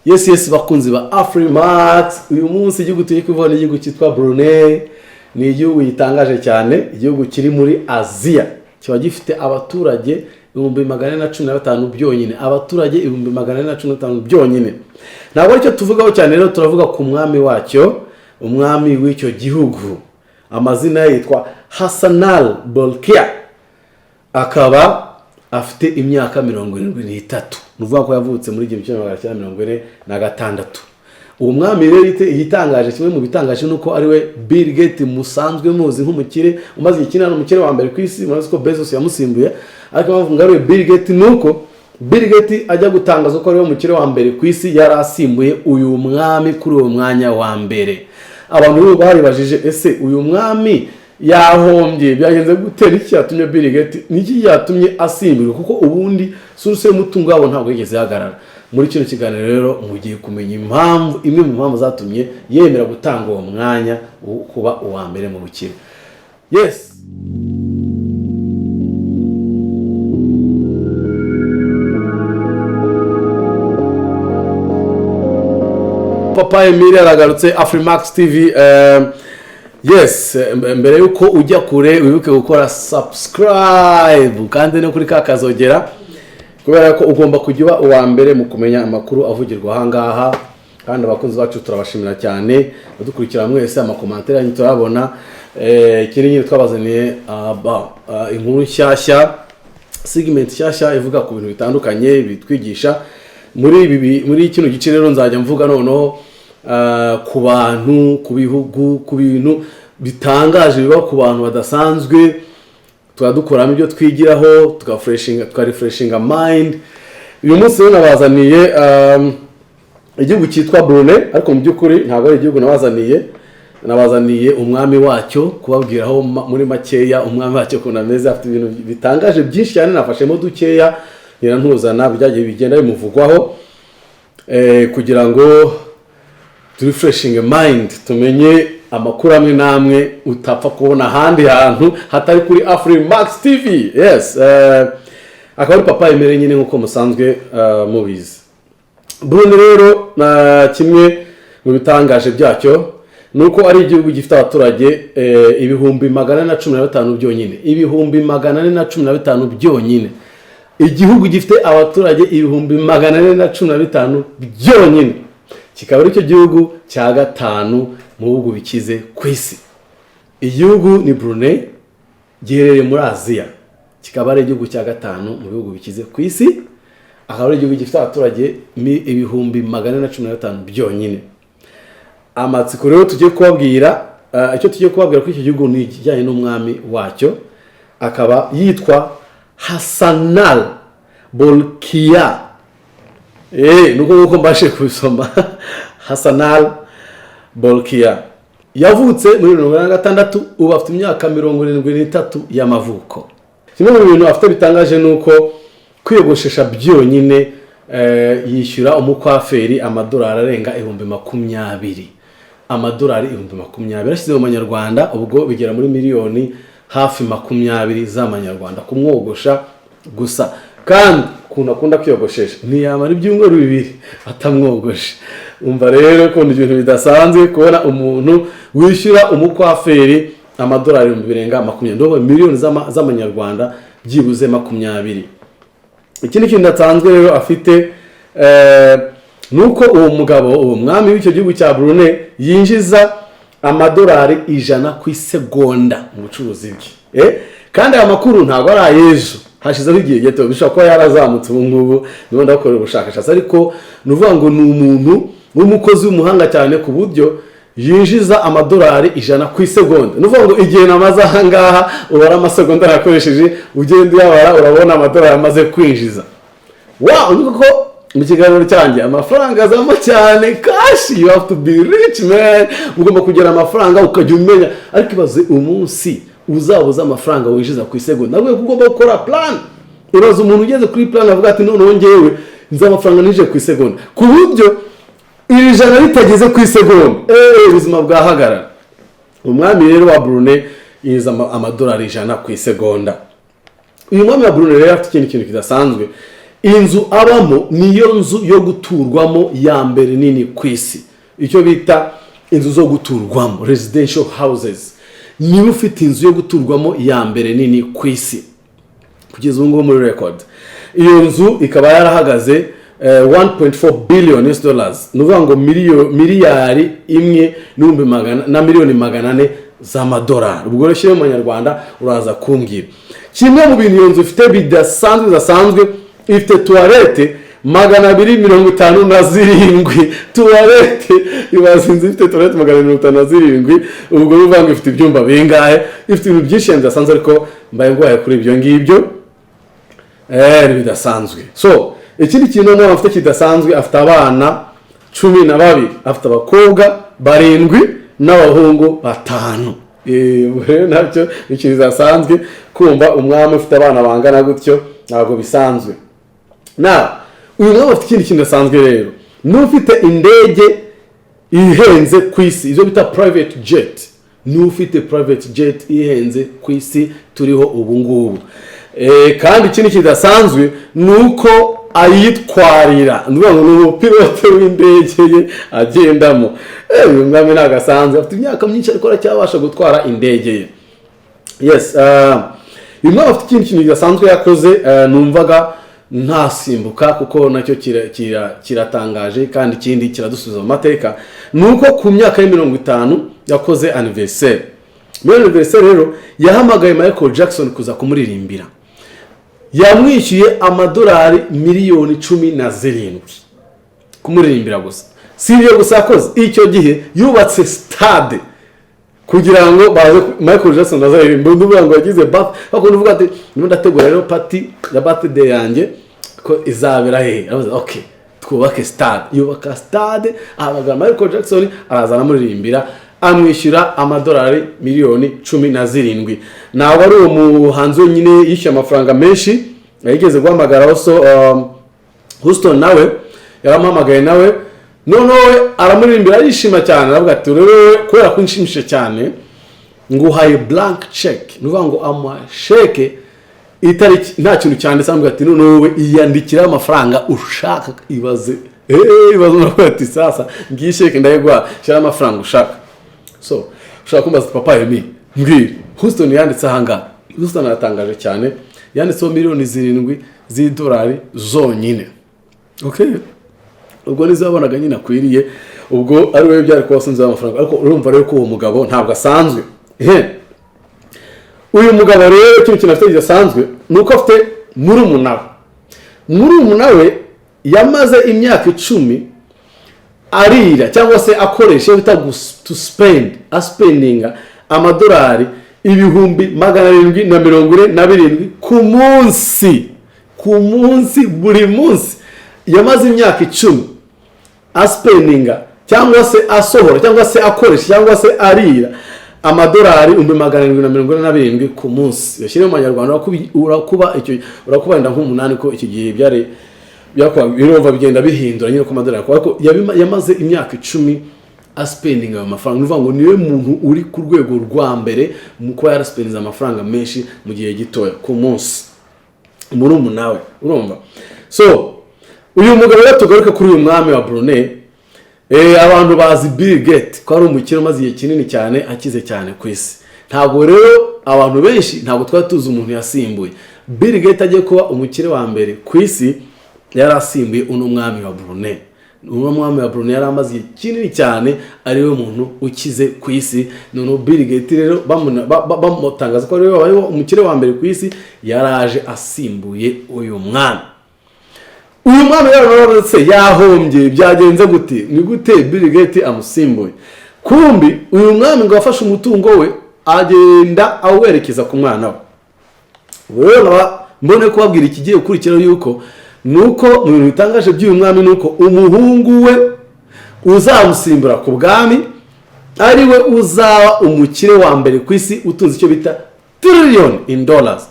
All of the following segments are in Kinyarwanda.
Yes bakunzi ba Afrimax, uyu munsi igihugu turi kuvana igihugu cyitwa Brunei, ni igihugu gitangaje cyane, igihugu kiri muri Aziya, kiba gifite abaturage 415 byonyine, abaturage 415 byonyine. Ntabwo aricyo tuvugaho cyane, rero turavuga ku mwami wacyo, umwami w'icyo gihugu. Amazina ye yitwa Hassanal Bolkiah, akaba afite imyaka 73. Nuvuga ko yavutse muri 1946. Uwo mwami rero yitangaje, kimwe mu bitangaje nuko ari we Bill Gates musanzwe muzi nk'umukire umaze ikina n'umukire wa mbere ku isi. Murazi ko Bezos yamusimbuye, ariko bavuga ari Bill Gates nuko Bill Gates ajya gutangaza ko ari we mukire wa mbere ku isi, yarasimbuye uyu mwami kuri uwo mwanya wa mbere. Abantu bari bajije, ese uyu mwami yahombye byagenze gutera iki yatumye Bill Gates, niki yatumye asimbirwa? Kuko ubundi suruse y'umutungo wabo ntabwo yigeze hagarara. Muri kino kiganiro rero mugiye kumenya impamvu, imwe mu mpamvu zatumye yemera gutanga uwo mwanya kuba uwa mbere mu bukire. Yes, Papa Emile aragarutse, Afrimax TV. Yes, mbere yuko ujya kure wibuke gukora subscribe kandi no kuri kakazogera, kubera ko ugomba kujya uwa mbere mu kumenya amakuru avugirwa ahangaha. Kandi abakunzi bacu turabashimira cyane, badukurikira mwese, amakomantere yanyu turabona. Ikindi nyine twabazaniye inkuru nshyashya, segment nshyashya ivuga ku bintu bitandukanye bitwigisha. Muri kino gice rero nzajya mvuga noneho ku bantu, ku bihugu, ku bintu bitangaje biba ku bantu badasanzwe. Tukadukoramo ibyo twigiraho, tukarefreshinga mind. Uyu munsi rero nabazaniye igihugu cyitwa Brunei, ariko mu by'ukuri ntabwo ari igihugu nabazaniye umwami wacyo, kubabwiraho muri makeya umwami wacyo kuna meza. Afite ibintu bitangaje byinshi cyane, nafashemo dukeya ntuzana byagiye bigenda bimuvugwaho, kugira ngo refreshing mind, tumenye amakuru amwe namwe utapfa kubona ahandi hantu hatari kuri Afrimax TV. Yes, akaba ari Papa Emile nyine nkuko musanzwe mubizi. Brunei rero kimwe mu bitangaje byacyo nuko ari igihugu gifite abaturage 415 byonyine, 415 byonyine. Igihugu gifite abaturage 415 byonyine, kikaba ari cyo gihugu cya gatanu mu bihugu bikize ku isi. Igihugu ni Brunei, giherereye muri Aziya, kikaba ari igihugu cya gatanu mu bihugu bikize ku isi. Akaba ari igihugu gifite abaturage 415 byonyine. Amatsiko rero tugiye kubabwira, icyo tugiye kubabwira ko icyo gihugu ni kijyanye n'umwami wacyo, akaba yitwa Hassanal Bolkiah. Nuko mbashe kubisoma. Hassanal Bolkiah yavutse muri 1976, ubu afite imyaka 73 y'amavuko. Kimwe mu bintu afite bitangaje nuko kwiyogoshesha byonyine yishyura umukwaferi amadolari arenga 20,000. Amadolari 20,000 ashyize mu manyarwanda ubwo bigera muri miliyoni hafi 20 z'amanyarwanda kumwogosha gusa. Kandi akunda kwiyogoshesha ntiyamara ibyumweru 2 atamwogoshe. Umva rero ko ibintu bidasanzwe kubona umuntu wishyura umukwaferi amadolari birenga 20, ndo miliyoni z'amanyarwanda byibuze 20. Ikindi kintu ndatanzwe rero afite nuko uwo mugabo, uwo mwami w'icyo gihugu cya Brunei, yinjiza amadolari 100 ku isegonda mu bucuruzi bwe. Kandi aya makuru ntabwo ari ayejo, hashizeho igihe gito, bishobora kuba yarazamutse ubu ngubu, niba ndakora ubushakashatsi. Ariko nuvuga ngo ni umuntu w'umukozi w'umuhanga cyane ku buryo yinjiza amadolari 100 ku isegonda. Nuvuga ngo igihe namaze ahangaha ubara amasegonda yakoresheje, ugenda uyabara urabona amadolari amaze kwinjiza. Wow, nuko mu kiganiro cyanjye amafaranga azamo cyane, cash, you have to be rich man. Ugomba kugera amafaranga ukajya umenya, ariko ibaze umunsi uzabuza amafaranga winjiza ku isegonda. Nabwo ugomba gukora plan. Uraza umuntu ugeze kuri plan avuga ati none ngewe nza amafaranga nije ku isegonda, ku buryo iri jana ritageze ku isegonda ubuzima bwahagarara. Umwami rero wa Brunei yinjiza amadolari 100 ku isegonda. Uyu mwami wa Brunei rero afite ikintu kidasanzwe. inzu abamo niyo nzu yo guturwamo ya mbere nini ku isi, icyo bita inzu zo guturwamo, residential houses. Niba ufite inzu yo guturwamo ya mbere nini ku isi kugeza ubu ngubu muri record, iyo nzu ikaba yarahagaze 1.4 billion US dollars, nuvuga ngo miliyari imwe na miliyoni 400 z'amadolari. ubwo rero mu Manyarwanda uraza kumbwira kimwe mu bintu iyo nzu ifite bidasanzwe, ifite toilette 257, toilette ibaza inzu ifite toilette 257, ubwo bivuga ngo ifite ibyumba bingahe, ifite ibintu byinshi bidasanzwe, ariko mbaye ngwaye kuri ibyo ngibyo bidasanzwe. So ikindi kintu umwana afite kidasanzwe, afite abana 12, afite abakobwa 7 n'abahungu 5. Nabyo ikintu kidasanzwe kumva umwami ufite abana bangana gutyo, ntabwo bisanzwe. Uyu mwami afite ikindi kintu kidasanzwe rero, n'ufite indege ihenze ku isi, izo bita private jet. N'ufite private jet ihenze ku isi turiho ubu ngubu. Kandi ikindi kidasanzwe nuko ayitwarira, ni umupilote w'indege ye agendamo. Uyu mwami nagasanzwe, afite imyaka myinshi ariko aracyabasha gutwara indege ye. Yes, uyu mwami afite ikindi kintu kidasanzwe yakoze, numvaga ntasimbuka kuko nacyo kiratangaje kandi ikindi kiradusubiza mu mateka, nuko ku myaka ya 50 yakoze anniversaire. Muri anniversaire rero yahamagaye Michael Jackson kuza kumuririmbira, yamwishyuye amadolari miliyoni 17 kumuririmbira gusa. Si ibyo gusa yakoze, icyo gihe yubatse stade kugira ngo baze Michael Jackson azaririmba. Nduvuga ngo yagize bakunda uvuga ati niba ndategura rero party ya birthday yanjye ko izabera he, okay twubake stade. Yubaka stade, abaga Michael Jackson arazana muririmbira, amwishyura amadolari miliyoni 17. Nawe ari umuhanzi nyine yishyuye amafaranga menshi. Yigeze guhamagara Houston, nawe yaramuhamagaye, nawe noneho aramuririmbira yishima cyane, aravuga ati rero kubera ko nshimishe cyane nguhaye blank check, nuvuga ngo amwa check itariki nta kintu cyane, sambwa ati noneho iyandikira amafaranga ushaka. Ibaze ati sasa ngiye check ndayegwa cyara amafaranga ushaka. So ushaka kumbaza papa Emi mbwira, Houston yanditse ahanga. Houston aratangaje cyane, yanditseho miliyoni 7 z'idolari zonyine. Okay, ubwo nizabonaga nyina kwiriye, ubwo ari we byari kwasunza amafaranga. Ariko urumva rero ko uwo mugabo ntabwo asanzwe. Uyu mugabo rero ikintu kinafite gisanzwe nuko afite murumuna we yamaze imyaka 10 arira cyangwa se akoresha bita to spending amadolari 747 ku munsi, buri munsi. Yamaze imyaka 10 aspendinga cyangwa se asohora cyangwa se akoresha cyangwa se arira amadolari 747 ku munsi. Yashire mu Manyarwanda urakuba nda nk'umunani, ko iki gihe byari birumva bigenda bihindura nyine ku madolari. Ariko yamaze imyaka 10 aspendinga amafaranga. Nuvuga ngo niwe muntu uri ku rwego rwa mbere mu kuba yaraspendinga amafaranga menshi mu gihe gitoya ku munsi, muri umunawe urumva. So uyu mugabo rero tugaruka kuri uyu mwami wa Brunei. Abantu bazi Bill Gates ko ari umukire maze igihe kinini cyane akize cyane ku isi. Ntabwo rero abantu benshi ntabwo twari tuzi umuntu yasimbuye. Bill Gates agiye kuba umukire wa mbere ku isi, yarasimbuye uno mwami wa Brunei. Uno mwami wa Brunei yari amaze igihe kinini cyane ari we muntu ukize ku isi. None Bill Gates rero bamutangaza ko ari we umukire wa mbere ku isi, yaraje asimbuye uyu mwami. Uyu mwami yararotse yahombye, byagenze gute? Ni gute Bill Gates amusimbuye? Kumbi uyu mwami ngo afashe umutungo we agenda awerekeza ku mwana we. Rero mbone kubabwira ikigiye gukurikira yuko nuko mu bintu bitangaje by'uyu mwami nuko umuhungu we uzamusimbura ku bwami ari we uzaba umukire wa mbere ku isi, utunze icyo bita trillion in dollars.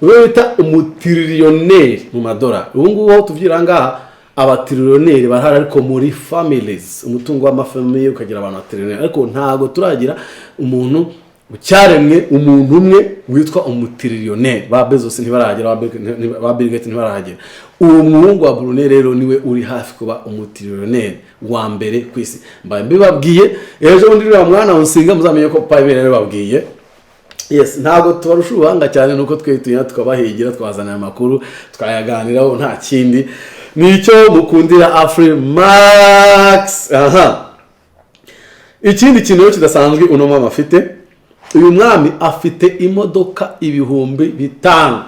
Uwe bita umutirillionaire mu madolari. Ubu ngubu aho tuvyira ngaha abatirillionaire barahari, ariko muri families, umutungo w'amafamiye ukagira abantu batirillionaire, ariko ntago turagira umuntu cyaremwe umuntu umwe witwa umutiriyoneri. Ba Bezos ntibaragera, ba Bill Gates ntibaragera. Uwo muhungu wa Brunei rero niwe uri hafi kuba umutiriyoneri wa mbere ku isi. Mbaye mbibabwiye ejo bundi rero mwana unsinga muzamenye ko papa rero babwiye. Yes, ntago tubarusha ubuhanga cyane nuko twitunya tukabahigira twazana amakuru twayaganiraho nta kindi. Nicyo mukundira Afrimax. Ikindi kintu kidasanzwe uno mama afite, uyu mwami afite imodoka ibihumbi 5.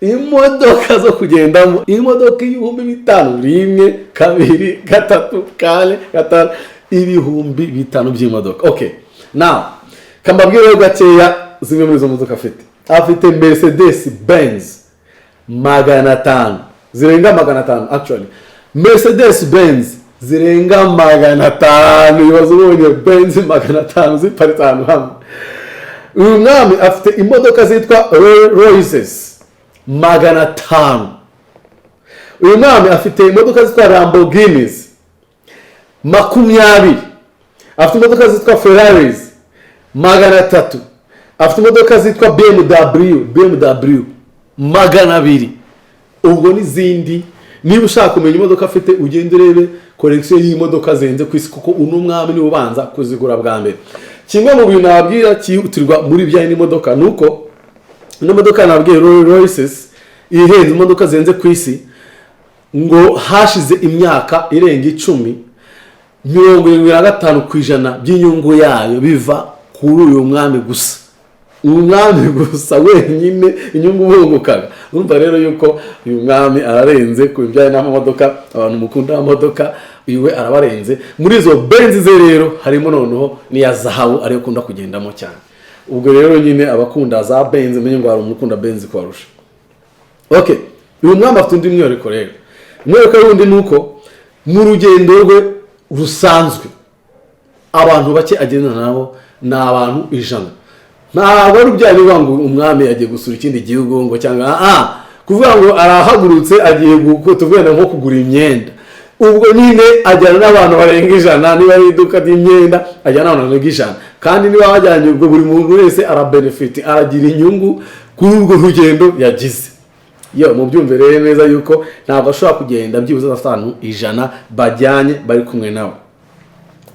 Imodoka zo kugendamo, imodoka ibihumbi 5, 1 2 3 4 5, ibihumbi 5 by'imodoka. Okay, now kambabwire gakeya zimwe muri zo modoka afite. Afite Mercedes Benz 500, zirenga 500 actually. Mercedes Benz zirenga 500, ibibazo ubonye Benz 500 ziparitse ahantu hamwe. Uyu mwami afite imodoka zitwa Rolls-Royces 500. Uyu mwami afite imodoka zitwa Lamborghinis 20. Afite imodoka zitwa Ferraris 300. Afite imodoka zitwa BMW 200. Ubwo n'izindi. Niba ushaka kumenya imodoka afite ugende urebe collection y'imodoka zenze ku isi, kuko uno mwami ni ubanza kuzigura bwa mbere. Kimwe mu bintu nababwira cyihutirwa muri bya n'imodoka nuko ino modoka nababwiye Rolls-Royces ihenze imodoka zenze ku isi ngo hashize imyaka irenga 10, 75% by'inyungu yayo biva kuri uyu mwami gusa. Umwami gusa wenyine inyungu bungukaga. Urumva rero yuko uyu mwami ararenze ku bijyanye n'amamodoka, abantu mukunda amamodoka iwe arabarenze. Muri izo Benz ze rero harimo noneho niya zahabu ariyo kunda kugendamo cyane. Ubwo rero nyine abakunda za Benz menye ngo hari umukunda Benz kwarusha. Okay, uyu mwami afite undi mwihariko rero. Umwihariko wundi nuko mu rugendo rwe rusanzwe abantu bake agendana nabo ni abantu 100. Ntabwo ari byari ngo umwami yagiye gusura ikindi gihugu ngo cyangwa kuvuga ngo arahagurutse agiye kutuvena nko kugura imyenda. Ubwo nyine ajyana n'abantu barenga 100, niba ari iduka ry'imyenda ajyana n'abantu barenga 100, kandi niba bajyanye ubwo buri muntu wese arabenefit, aragira inyungu kuri urwo rugendo yagize. Yo mubyumve rero neza yuko ntabwo ashobora kugenda byibuze abantu 100 bajyanye bari kumwe nawe.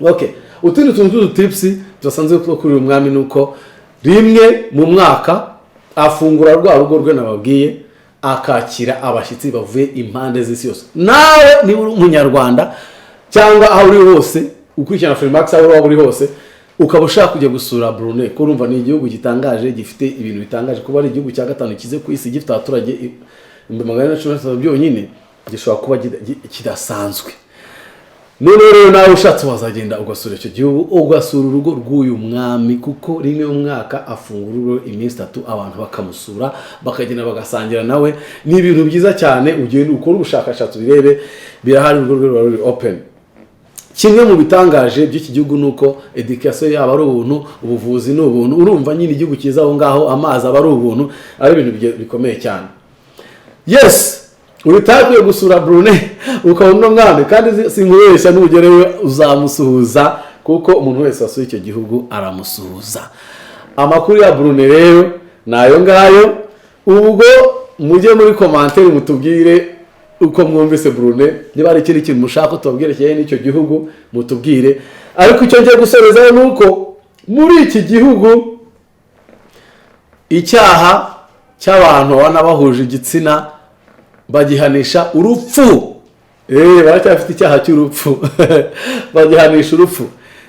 Okay, utundi tuntu tips tusanzwe kuri uyu mwami nuko rimwe mu mwaka afungura rwa rugo rwe nababwiye, akakira abashyitsi bavuye impande z'isi yose. Nawe ni umunyarwanda cyangwa aho uri hose ukurikirana Afrimax aho uri hose ukaba ushaka kujya gusura Brunei, ko urumva ni igihugu gitangaje gifite ibintu bitangaje, kuba ari igihugu cya 5 kize ku isi gifite abaturage 117 byonyine, gishobora kuba kidasanzwe. None rero nawe ushatse wazagenda ugasura icyo gihugu, ugasura urugo rw'uyu mwami, kuko rimwe mu mwaka afungura iminsi 3 abantu bakamusura bakagenda bagasangira nawe. Ni ibintu byiza cyane, ugenda ukora ubushakashatsi birebe, birahari urwo ruri open. Kimwe mu bitangaje by'iki gihugu nuko education yaba ari ubuntu, ubuvuzi ni ubuntu. Urumva nyine igihugu kiza aho ngaho, amazi aba ari ubuntu, ari ibintu bikomeye cyane. Yes, uritaye gusura Brunei ukabona mwami, kandi sinkuresha n'ugerewe uzamusuhuza, kuko umuntu wese asuye icyo gihugu aramusuhuza. Amakuru ya Brunei rero nayo ngayo. Ubwo mujye muri commentaire mutubwire uko mwumvise Brunei, niba ari ikindi kintu mushaka tubabwire cyane n'icyo gihugu mutubwire. Ariko icyo ngiye gusorezaho nuko muri iki gihugu icyaha cy'abantu bana bahuje igitsina bagihanisha urupfu. Baracyafite icyaha cy'urupfu bagihanisha urupfu.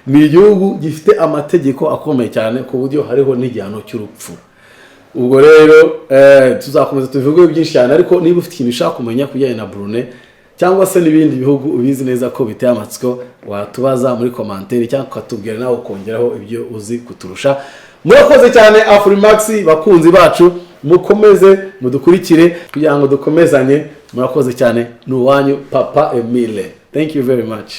Ni igihugu gifite amategeko akomeye cyane ku buryo hariho n'igihano cy'urupfu. Ubwo rero tuzakomeza tuvuge byinshi cyane, ariko niba ufite ikintu ushaka kumenya kujyanye na Brunei cyangwa se n'ibindi bihugu ubizi neza ko biteye amatsiko, watubaza muri commentaire cyangwa ukatubwira nawe ukongeraho ibyo uzi kuturusha. Murakoze cyane Afrimax bakunzi bacu, mukomeze mudukurikire kugira ngo dukomezanye. Murakoze cyane, n'uwanyu Papa Emile. Thank you very much.